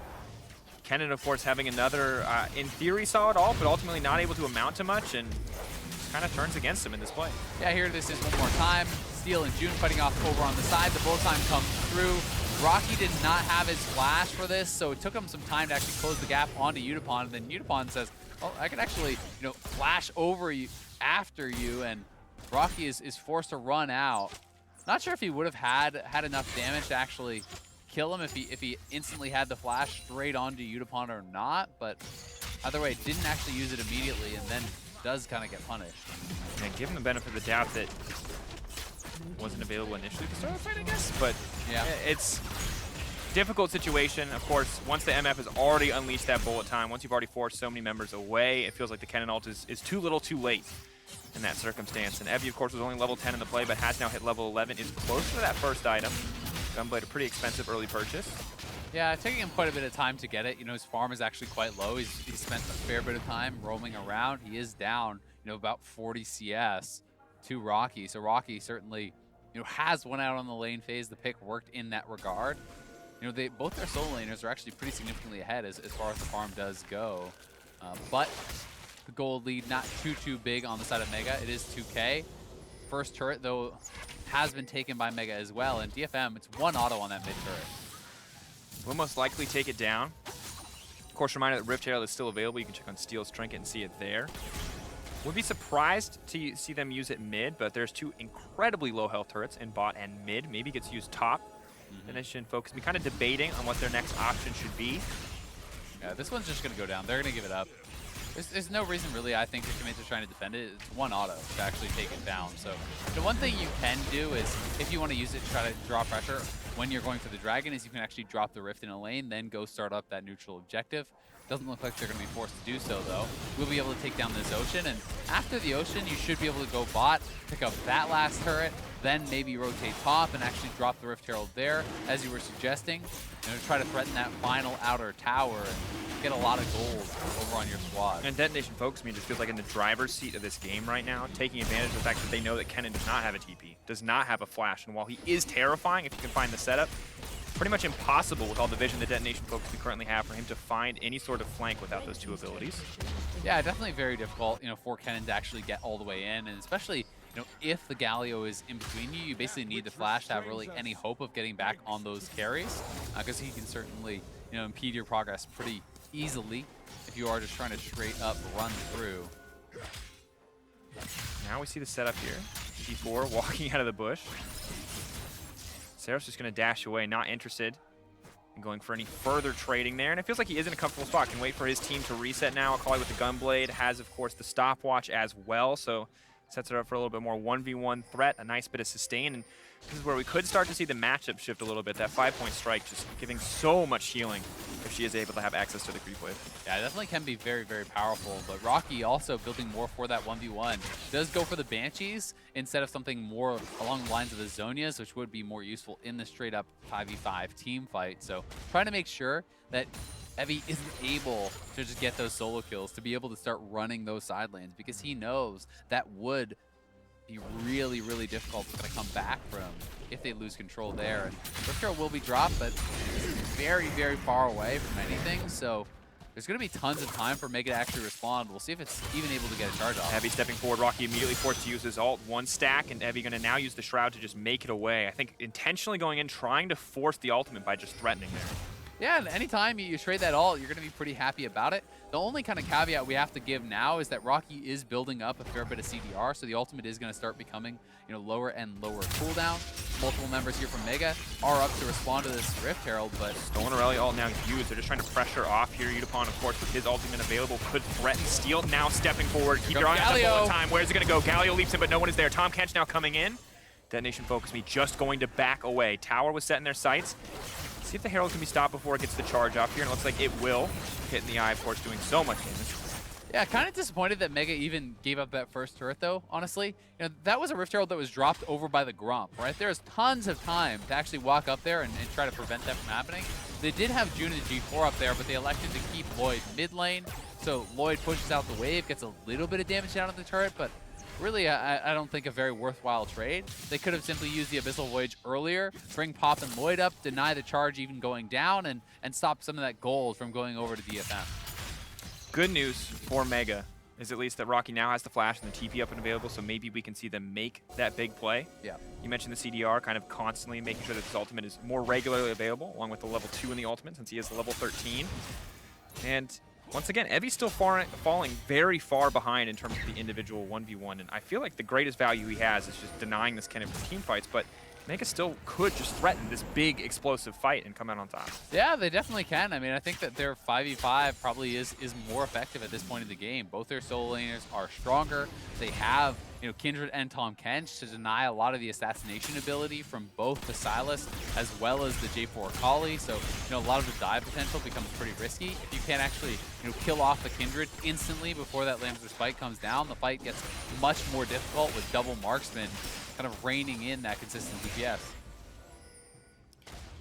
Kennen, of course, having another, in theory, solid ult, but ultimately not able to amount to much, and kind of turns against him in this play. Yeah, here this is one more time. Steel and Jjun fighting off over on the side. The bullet time comes through. Rockky did not have his flash for this, so it took him some time to actually close the gap onto Yutapon, and then Yutapon says, oh, I can actually, flash over you after you, and Rockky is forced to run out. Not sure if he would have had enough damage to actually kill him if he instantly had the flash straight onto Yutapon or not, but either way, didn't actually use it immediately and then does kind of get punished. And give him the benefit of the doubt that wasn't available initially to start the fight, I guess, but yeah, it's difficult situation. Of course, once the MF has already unleashed that bullet time, once you've already forced so many members away, it feels like the Kennen ult is too little too late in that circumstance. And Evie, of course, was only level 10 in the play, but has now hit level 11, is close to that first item. Gunblade, a pretty expensive early purchase. Yeah, taking him quite a bit of time to get it. His farm is actually quite low. He's spent a fair bit of time roaming around. He is down, about 40 CS to Rockky. So Rockky certainly, has won out on the lane phase. The pick worked in that regard. Both their solo laners are actually pretty significantly ahead as far as the farm does go. But the gold lead not too big on the side of Mega. It is 2K. First turret, though, has been taken by Mega as well. And DFM, it's one auto on that mid turret. Will most likely take it down. Of course, reminder that Rift Herald is still available. You can check on Steel's Trinket and see it there. Would be surprised to see them use it mid, but there's 2 incredibly low health turrets in bot and mid. Maybe gets used top. DetonatioN FocusMe kind of debating on what their next option should be. Yeah, this one's just going to go down. They're going to give it up. There's no reason really, I think, to commit to trying to defend it. It's one auto to actually take it down. So the one thing you can do is, if you want to use it to try to draw pressure when you're going for the dragon, is you can actually drop the rift in a lane, then go start up that neutral objective. Doesn't look like they're going to be forced to do so, though. We'll be able to take down this Ocean, and after the Ocean, you should be able to go bot, pick up that last turret, then maybe rotate top and actually drop the Rift Herald there, as you were suggesting. Try to threaten that final outer tower and get a lot of gold over on your squad. And Detonation FocusMe just feels like in the driver's seat of this game right now, taking advantage of the fact that they know that Kennen does not have a TP, does not have a flash, and while he is terrifying if you can find the setup, pretty much impossible with all the vision that Detonation FocusMe currently have for him to find any sort of flank without those two abilities. Yeah, definitely very difficult, for Kennen to actually get all the way in, and especially if the Galio is in between you, you basically need the flash to have really any hope of getting back on those carries, because he can certainly, impede your progress pretty easily if you are just trying to straight up run through. Now we see the setup here. G4 walking out of the bush. Ceros just going to dash away, not interested in going for any further trading there. And it feels like he is in a comfortable spot. Can wait for his team to reset now. Akali with the Gunblade has, of course, the stopwatch as well. So sets it up for a little bit more 1v1 threat, a nice bit of sustain. And this is where we could start to see the matchup shift a little bit. That 5-point strike just giving so much healing if she is able to have access to the creep wave. Yeah, it definitely can be very, very powerful. But Rockky also building more for that 1v1. Does go for the Banshees instead of something more along the lines of the Zonias, which would be more useful in the straight-up 5v5 team fight. So trying to make sure that Evie isn't able to just get those solo kills, to be able to start running those side lanes, because he knows that would be really, really difficult to come back from if they lose control there. And Rift Herald will be dropped, but this is very, very far away from anything, so there's going to be tons of time for Mega to actually respond. We'll see if it's even able to get a charge off. Evie stepping forward, Rockky immediately forced to use his ult, one stack, and Evie going to now use the Shroud to just make it away. I think intentionally going in, trying to force the ultimate by just threatening there. Yeah, and anytime you trade that ult, you're going to be pretty happy about it. The only kind of caveat we have to give now is that Rockky is building up a fair bit of CDR, so the ultimate is going to start becoming, lower and lower cooldown. Multiple members here from Mega are up to respond to this Rift Herald, but Stolen Irelia ult now used. They're just trying to pressure off here. Yutapon, of course, with his ultimate available, could threaten steal. Now stepping forward. Keep your eye on the bullet time. Where's it going to go? Galio leaps in, but no one is there. Tahm Kench now coming in. Detonation FocusMe just going to back away. Tower was set in their sights. See if the Herald can be stopped before it gets the charge off here, and it looks like it will. Hit in the eye, of course, doing so much damage. Yeah, kind of disappointed that Mega even gave up that first turret, though, honestly. That was a Rift Herald that was dropped over by the Gromp, right? There's tons of time to actually walk up there and try to prevent that from happening. They did have Jjun and G4 up there, but they elected to keep Lloyd mid lane. So Lloyd pushes out the wave, gets a little bit of damage down on the turret, but really, I don't think a very worthwhile trade. They could have simply used the Abyssal Voyage earlier, bring Pop and Lloyd up, deny the charge even going down, and stop some of that gold from going over to DFM. Good news for Mega is at least that Rockky now has the flash and the TP up and available, so maybe we can see them make that big play. Yeah. You mentioned the CDR, kind of constantly making sure that his ultimate is more regularly available, along with the level 2 in the ultimate, since he is level 13. And once again, Evie's still falling very far behind in terms of the individual 1v1, and I feel like the greatest value he has is just denying this kind of team fights, but Mega still could just threaten this big explosive fight and come out on top. Yeah, they definitely can. I mean, I think that their 5v5 probably is more effective at this point in the game. Both their solo laners are stronger. They have, Kindred and Tahm Kench to deny a lot of the assassination ability from both the Sylas as well as the J4 Akali. So, a lot of the dive potential becomes pretty risky. If you can't actually, kill off the Kindred instantly before that Lambster Spike comes down, the fight gets much more difficult with double marksman kind of reining in that consistent DPS.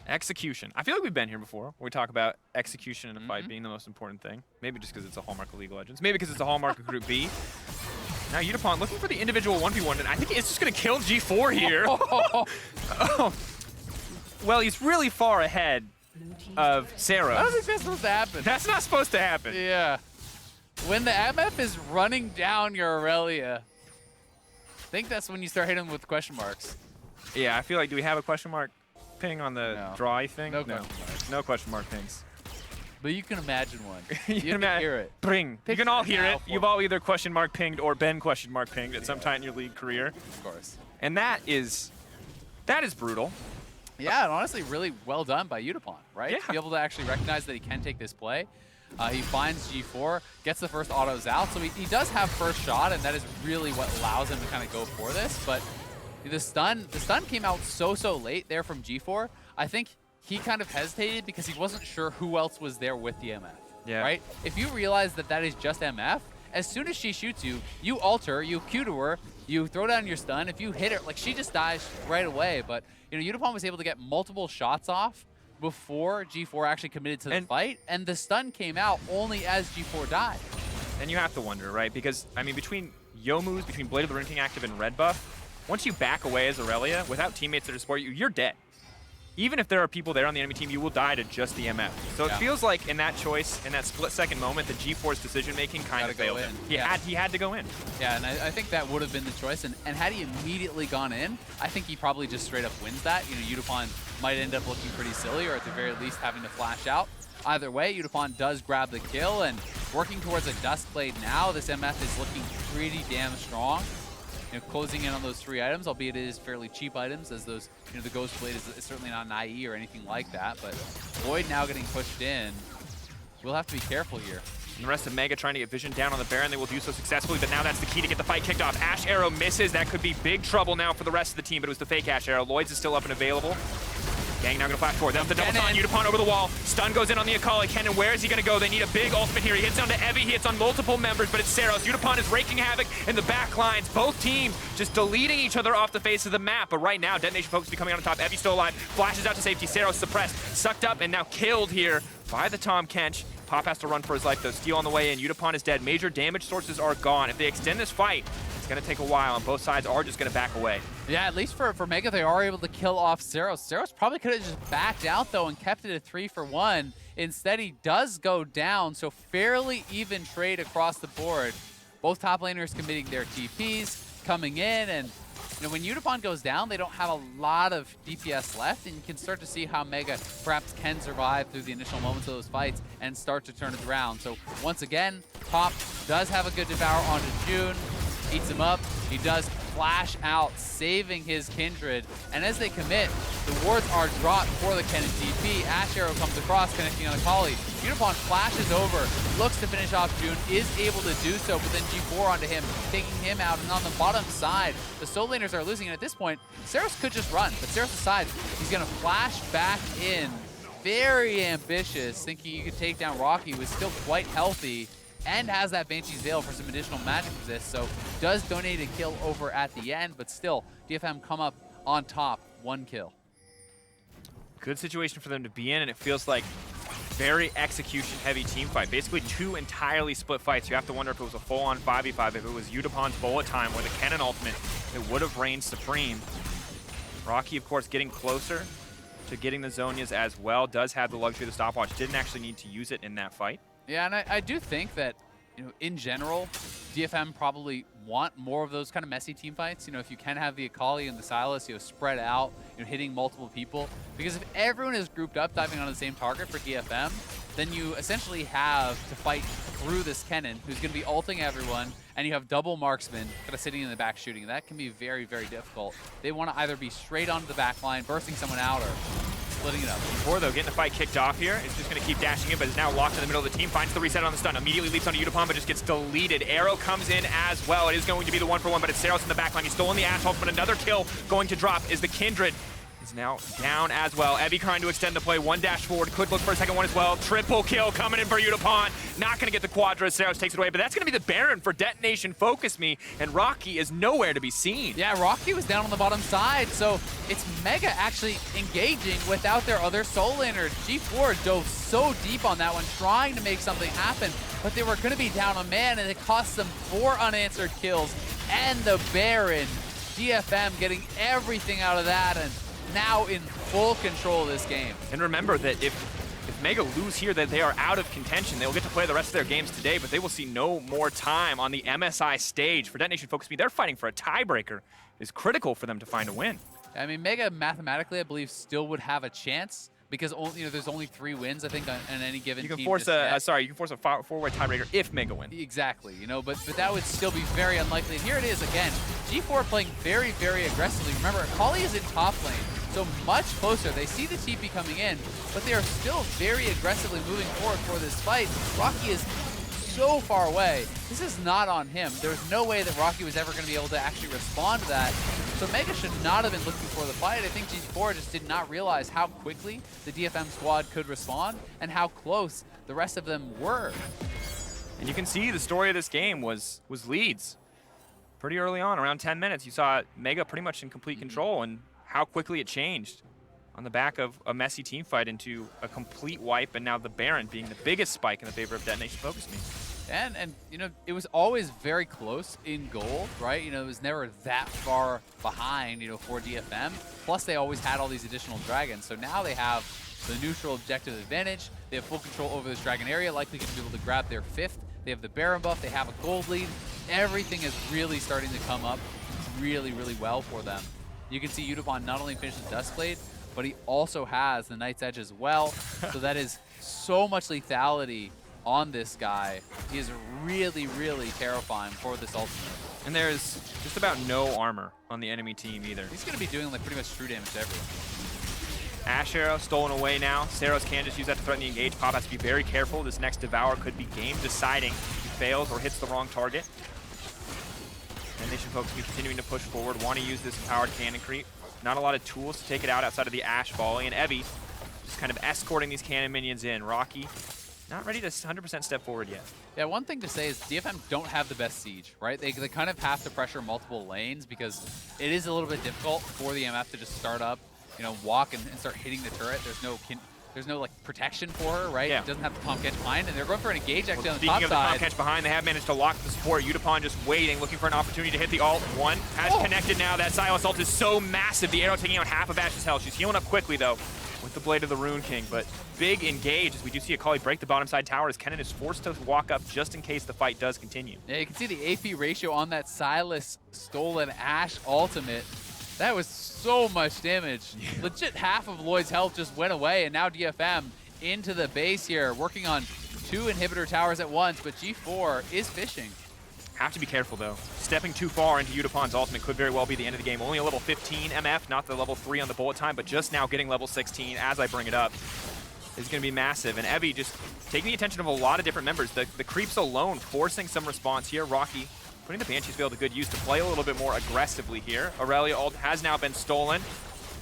Execution. I feel like we've been here before, where we talk about execution in a fight being the most important thing. Maybe just because it's a hallmark of League of Legends. Maybe because it's a hallmark of Group B. Now Yutapon looking for the individual 1v1, and I think it's just going to kill G4 here. Oh. Well, he's really far ahead of Ceros. I don't think that's supposed to happen. That's not supposed to happen. Yeah. When the MF is running down your Irelia, I think that's when you start hitting them with question marks. Yeah, I feel like, do we have a question mark ping on the draw thing? No question marks. No question mark pings. But you can imagine one. You can hear it. Ping. You can all hear it. You've all either question mark pinged or been question mark pinged at some time in your league career. Of course. And that is brutal. Yeah, and honestly, really well done by Yutapon, right? Yeah. To be able to actually recognize that he can take this play. He finds G4, gets the first autos out, so he does have first shot, and that is really what allows him to kind of go for this. But the stun came out so late there from G4. I think he kind of hesitated because he wasn't sure who else was there with the MF. right? If you realize that that is just MF, as soon as she shoots you, you alter, you Q to her, you throw down your stun. If you hit her, like, she just dies right away. But, you know, Yutapon was able to get multiple shots off before G4 actually committed to the fight, and the stun came out only as G4 died. And you have to wonder, right? Because, I mean, between Youmuu's, between Blade of the Ruined King active and red buff, once you back away as Irelia, without teammates to support you, you're dead. Even if there are people there on the enemy team, you will die to just the MF. So it feels like in that choice, in that split-second moment, the G4's decision-making kind of failed him. He had to go in. Yeah, and I think that would have been the choice. And had he immediately gone in, I think he probably just straight up wins that. You know, Yutapon might end up looking pretty silly, or at the very least having to flash out. Either way, Yutapon does grab the kill, and working towards a Dust Blade now, this MF is looking pretty damn strong. You know, closing in on those 3 items, albeit it is fairly cheap items, as those, you know, the Ghost Blade is certainly not an IE or anything like that. But Lloyd now getting pushed in. We'll have to be careful here. And the rest of Mega trying to get vision down on the Baron. They will do so successfully, but now that's the key to get the fight kicked off. Ashe arrow misses. That could be big trouble now for the rest of the team, but it was the fake Ashe arrow. Lloyd's is still up and available. Gaeng now gonna flash forward. That's the double on Yutapon over the wall. Stun goes in on the Akali. Kennen, where is he gonna go? They need a big ultimate here. He hits down to Evie. He hits on multiple members, but it's Ceros. Yutapon is raking havoc in the back lines. Both teams just deleting each other off the face of the map. But right now, Detonation FocusMe coming on top. Evie still alive. Flashes out to safety. Ceros suppressed. Sucked up and now killed here by the Tahm Kench. Pop has to run for his life though. Steal on the way in. Yutapon is dead. Major damage sources are gone. If they extend this fight, it's gonna take a while, and both sides are just gonna back away. Yeah, at least for Mega, they are able to kill off Ceros. Ceros probably could have just backed out though and kept it at 3-for-1. Instead, he does go down, so fairly even trade across the board. Both top laners committing their TPs, coming in, and you know, when Yutapon goes down, they don't have a lot of DPS left, and you can start to see how Mega perhaps can survive through the initial moments of those fights and start to turn it around. So once again, Top does have a good devour onto Jjun, eats him up. He does flash out, saving his Kindred, and as they commit, the wards are dropped for the Kennen TP. Ashe arrow comes across, connecting on Akali. Yutapon flashes over, looks to finish off Jjun, is able to do so, but then G4 onto him, taking him out. And on the bottom side, the soul laners are losing, and at this point, Ceros could just run, but Ceros decides he's gonna flash back in. Very ambitious, thinking he could take down Rockky, who is still quite healthy, and has that Banshee's Veil for some additional magic resist, so does donate a kill over at the end, but still, DFM come up on top, 1 kill. Good situation for them to be in, and it feels like very execution-heavy team fight. Basically 2 entirely split fights. You have to wonder if it was a full-on 5v5, if it was Yutapon's bullet time or the Kennen ultimate, it would have reigned supreme. Rockky, of course, getting closer to getting the Zhonyas as well, does have the luxury of the stopwatch, didn't actually need to use it in that fight. Yeah, and I do think that, you know, in general, DFM probably want more of those kind of messy team fights. You know, if you can have the Akali and the Sylas, you know, spread out, you know, hitting multiple people. Because if everyone is grouped up, diving on the same target for DFM, then you essentially have to fight through this Kennen, who's going to be ulting everyone, and you have double marksman kind of sitting in the back shooting. That can be very, very difficult. They want to either be straight onto the back line, bursting someone out, or splitting it up. G4 though, getting the fight kicked off here. It's just going to keep dashing in, but is now locked in the middle of the team. Finds the reset on the stun. Immediately leaps onto Yutapon, but just gets deleted. Arrow comes in as well. It is going to be the 1-for-1, but it's Ceros in the backline. He's stolen the Ashe, but another kill going to drop is the Kindred. Is now down as well. Evie trying to extend the play. 1 dash forward. Could look for a second one as well. Triple kill coming in for Yutapon. Not going to get the Quadra. Ceros takes it away, but that's going to be the Baron for Detonation FocusMe, and Rockky is nowhere to be seen. Yeah, Rockky was down on the bottom side, so it's Mega actually engaging without their other soul laner. G4 dove so deep on that one, trying to make something happen, but they were going to be down a man, and it cost them 4 unanswered kills, and the Baron. DFM getting everything out of that, and now in full control of this game. And remember that if Mega lose here, that they are out of contention. They will get to play the rest of their games today, but they will see no more time on the MSI stage. For Detonation FocusMe, they're fighting for a tiebreaker. It's critical for them to find a win. I mean, Mega mathematically, I believe, still would have a chance, because only, you know, there's only 3 wins, I think, on any given team. You can force a 4-way tiebreaker if Mega wins. Exactly, you know, but that would still be very unlikely. And here it is again. G4 playing very, very aggressively. Remember, Akali is in top lane, so much closer. They see the TP coming in, but they are still very aggressively moving forward for this fight. Rockky is so far away. This is not on him. There's no way that Rockky was ever going to be able to actually respond to that. So Mega should not have been looking for the fight. I think G4 just did not realize how quickly the DFM squad could respond and how close the rest of them were. And you can see the story of this game was leads. Pretty early on, around 10 minutes, you saw Mega pretty much in complete control, and how quickly it changed on the back of a messy team fight into a complete wipe, and now the Baron being the biggest spike in the favor of Detonation FocusMe. And you know, it was always very close in gold, right? You know, it was never that far behind, you know, for DFM. Plus, they always had all these additional dragons. So now they have the neutral objective advantage. They have full control over this dragon area, likely going to be able to grab their 5th. They have the Baron buff. They have a gold lead. Everything is really starting to come up really, really well for them. You can see Yutapon not only finishes Duskblade, but he also has the Night's Edge as well. So that is so much lethality on this guy. He is really, really terrifying for this ultimate. And there's just about no armor on the enemy team either. He's going to be doing like pretty much true damage to everyone. Ashe arrow stolen away now. Ceros can just use that to threaten the engage. Pop has to be very careful. This next Devour could be game deciding. He fails or hits the wrong target. And they should focus be continuing to push forward. Want to use this empowered cannon creep. Not a lot of tools to take it out outside of the Ashe volley. And Evie just kind of escorting these cannon minions in. Rockky not ready to 100% step forward yet. Yeah, one thing to say is DFM don't have the best siege, right? They kind of have to pressure multiple lanes because it is a little bit difficult for the MF to just start up, you know, walk and start hitting the turret. There's no like protection for her, right? Yeah. It doesn't have the Tahm Kench behind, and they're going for an engage actually on the top Speaking of the Tahm side. Kench behind, they have managed to lock the support. Yutapon just waiting, looking for an opportunity to hit the ult. One has connected now. That Sylas ult is so massive. The arrow taking out half of Ashe's health. She's healing up quickly though with the Blade of the Rune King, but big engage as we do see Akali break the bottom side tower as Kennen is forced to walk up just in case the fight does continue. Yeah, you can see the AP ratio on that Sylas stolen Ashe ultimate. That was so much damage. Yeah. Legit half of Lloyd's health just went away, and now DFM into the base here, working on 2 inhibitor towers at once, but G4 is fishing. Have to be careful though. Stepping too far into Yutapon's ultimate could very well be the end of the game. Only a level 15 MF, not the level 3 on the bullet time, but just now getting level 16 as I bring it up is going to be massive. And Evie just taking the attention of a lot of different members. The creeps alone forcing some response here. Rockky putting the Banshee's Veil to good use to play a little bit more aggressively here. Irelia ult has now been stolen.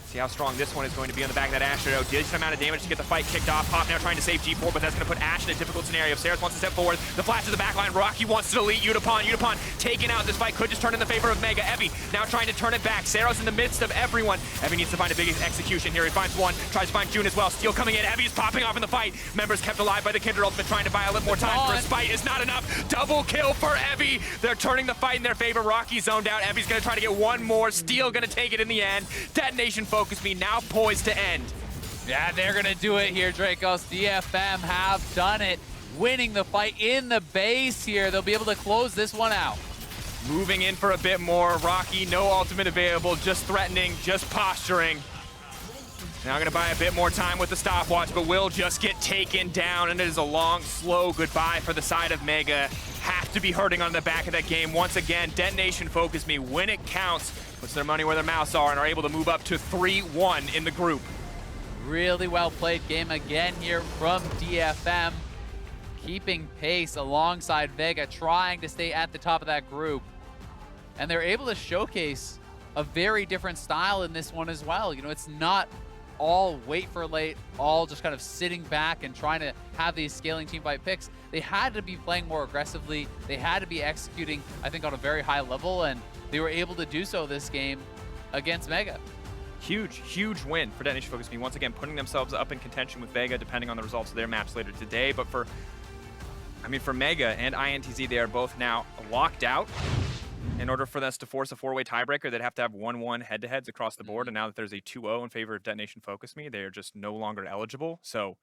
See how strong this one is going to be on the back of that Ashe arrow. Decent amount of damage to get the fight kicked off. Pop now trying to save G4, but that's going to put Ashe in a difficult scenario. If Ceros wants to step forward, the flash to the back line. Rockky wants to delete Yutapon. Yutapon taken out. This fight could just turn in the favor of Mega. Evie now trying to turn it back. Ceros in the midst of everyone. Evie needs to find a big execution here. He finds one, tries to find Jjun as well. Steel coming in. Evie's popping off in the fight. Members kept alive by the Kindred ultimate, trying to buy a little more time for a spite is not enough. Double kill for Evie. They're turning the fight in their favor. Rockky zoned out. Evie's going to try to get one more. Steel going to take it in the end. Detonation FocusMe now poised to end. Yeah, they're going to do it here, Dracos. DFM have done it, winning the fight in the base here. They'll be able to close this one out. Moving in for a bit more. Rockky, no ultimate available, just threatening, just posturing. Now going to buy a bit more time with the stopwatch, but will just get taken down, and it is a long, slow goodbye for the side of Mega. Have to be hurting on the back of that game. Once again, Detonation FocusMe, when it counts, puts their money where their mouths are and are able to move up to 3-1 in the group. Really well played game again here from DFM. Keeping pace alongside Vega, trying to stay at the top of that group. And they're able to showcase a very different style in this one as well. You know, it's not all wait for late, all just kind of sitting back and trying to have these scaling teamfight picks. They had to be playing more aggressively. They had to be executing, I think, on a very high level, and they were able to do so this game against Mega. Huge, huge win for Detonation FocusMe. Once again, putting themselves up in contention with Vega, depending on the results of their match later today. But for Mega and INTZ, they are both now locked out. In order for us to force a 4-way tiebreaker, they'd have to have 1-1 head-to-heads across the board. And now that there's a 2-0 in favor of Detonation FocusMe, they are just no longer eligible. So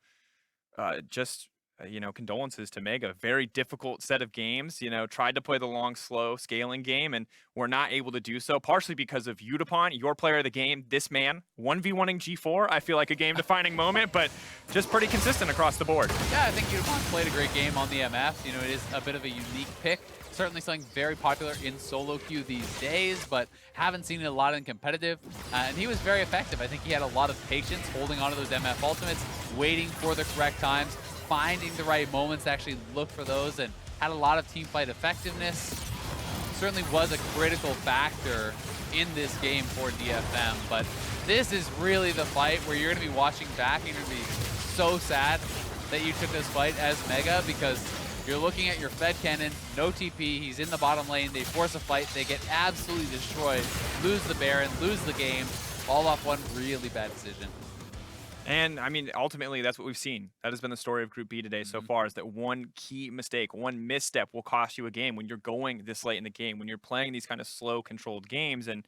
you know, condolences to Mega. Very difficult set of games. You know, tried to play the long, slow scaling game and were not able to do so, partially because of Yutapon, your player of the game, this man, 1v1ing G4. I feel like a game-defining moment, but just pretty consistent across the board. Yeah, I think Yutapon played a great game on the MF. You know, it is a bit of a unique pick. Certainly something very popular in solo queue these days, but haven't seen it a lot in competitive. And he was very effective. I think he had a lot of patience holding onto those MF ultimates, waiting for the correct times, finding the right moments to actually look for those, and had a lot of team fight effectiveness. certainly was a critical factor in this game for DFM, but this is really the fight where you're going to be watching back and you're going to be so sad that you took this fight as Mega, because you're looking at your fed Kennen, no TP, he's in the bottom lane, they force a fight, they get absolutely destroyed, lose the Baron, lose the game, all off one really bad decision. And I mean, ultimately, that's what we've seen. That has been the story of Group B today so far, is that one key mistake, one misstep will cost you a game when you're going this late in the game, when you're playing these kind of slow, controlled games. And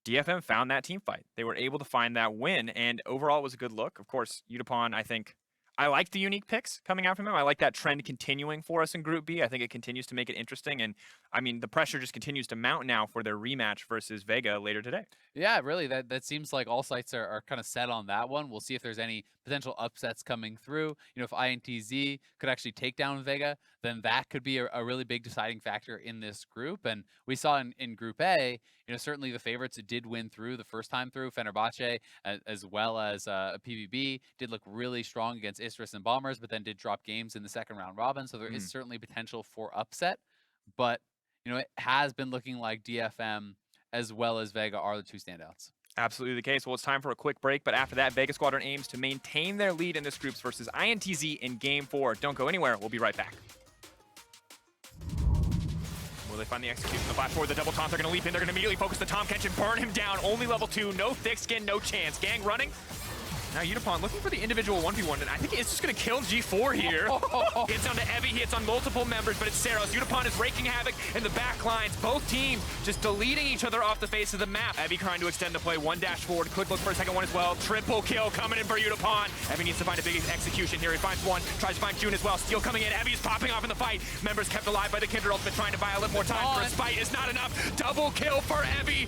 DFM found that team fight. They were able to find that win, and overall it was a good look. Of course, Yutapon, I think, I like the unique picks coming out from him. I like that trend continuing for us in Group B. I think it continues to make it interesting. And I mean, the pressure just continues to mount now for their rematch versus Vega later today. Yeah, really, that seems like all sites are kind of set on that one. We'll see if there's any potential upsets coming through. You know, if INTZ could actually take down Vega, then that could be a really big deciding factor in this group. And we saw in Group A, you know, certainly the favorites did win through the first time through. Fenerbahce, as well as PBB, did look really strong against Istris and Bombers, but then did drop games in the second round robin. So there is certainly potential for upset. But, you know, it has been looking like DFM as well as Vega are the two standouts. Absolutely the case. Well, it's time for a quick break, but after that, Vega Squadron aims to maintain their lead in this groups versus INTZ in Game 4. Don't go anywhere. We'll be right back. Will they find the execution? The flash forward, the double taunt, they're going to leap in, they're going to immediately focus the Tahm, Kench, and burn him down. Only level 2, no thick skin, no chance. Gaeng running. Now Yutapon looking for the individual 1v1, and I think it's just going to kill G4 here. He hits onto Evie, he hits on multiple members, but it's Ceros. Yutapon is raking havoc in the back lines. Both teams just deleting each other off the face of the map. Evie trying to extend the play, one dash forward, could look for a second one as well. Triple kill coming in for Yutapon. Evie needs to find a big execution here. He finds one, tries to find Jjun as well. Steal coming in, Evie's popping off in the fight. Members kept alive by the Kindred ultimate, trying to buy a little more time for a spite is not enough. Double kill for Evie.